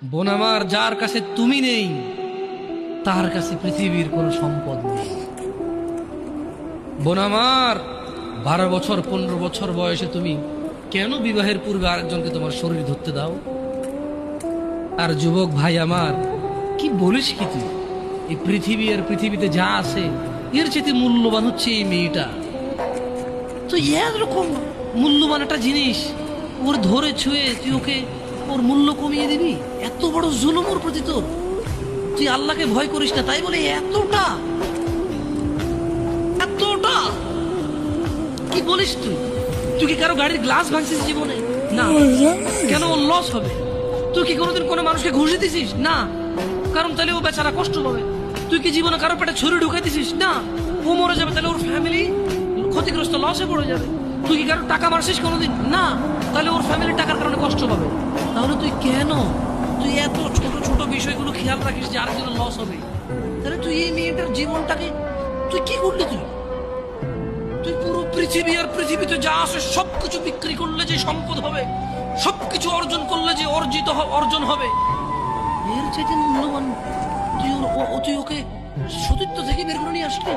বোন আমার, যার কাছে তুমি নেই তার কাছে পৃথিবীর কোনো সম্পদ নেই। বোন আমার, 12 বছর 15 বছর বয়সে তুমি কেন বিবাহের পূর্বে আরেকজনকে তোমার শরীর ধরতে দাও? আর যুবক ভাই আমার, কি বলিস কি তুই? এই পৃথিবী আর পৃথিবীতে যা আছে এর চেয়ে মূল্যবান হচ্ছে এই মেয়েটা। তো এরকম মূল্যবান একটা জিনিস ওর ধরে ছুঁয়ে তুই ওকে ওর মূল্য কমিয়ে দিবি? এত বড় জুলুম ওর প্রতি তোর! তুই আল্লাহকে ভয় করিস না তাই বলে এতটা এতটা কি বলিস তুই? তুই কি কারো গাড়ির গ্লাস ভাঙছিস জীবনে? না। কেন? ওর লস হবে। তুই কি কোনোদিন কোনো মানুষকে ঘুষ দিছিস? না। কারণ তাহলে ও বেচারা কষ্ট পাবে। তুই কি জীবনে কারো পেটে ছুরি ঢুকাই দিছিস? না। ও মরে যাবে, তাহলে ওর ফ্যামিলি ক্ষতিগ্রস্ত, লসে পড়ে যাবে। তুই কি কারো টাকা মারছিস কোনোদিন? না। তাহলে ওর ফ্যামিলি টাকার কারণে কষ্ট পাবে। তাহলে তুই কেন তুই এত ছোট ছোট বিষয়গুলো খেয়াল রাখিস যে আরেকজনের লস হবে? তাহলে তুই এই মেয়েটার জীবনটাকে তুই কি করলি? তুই পুরো পৃথিবী আর পৃথিবীতে যা আছে সবকিছু বিক্রি করলে যে সম্পদ হবে, সবকিছু অর্জন করলে যে অর্জন হবে, এর চাইতে মূল্যবান তুই ওকে সতীত্ব থেকে বের করে নিয়ে আসলি।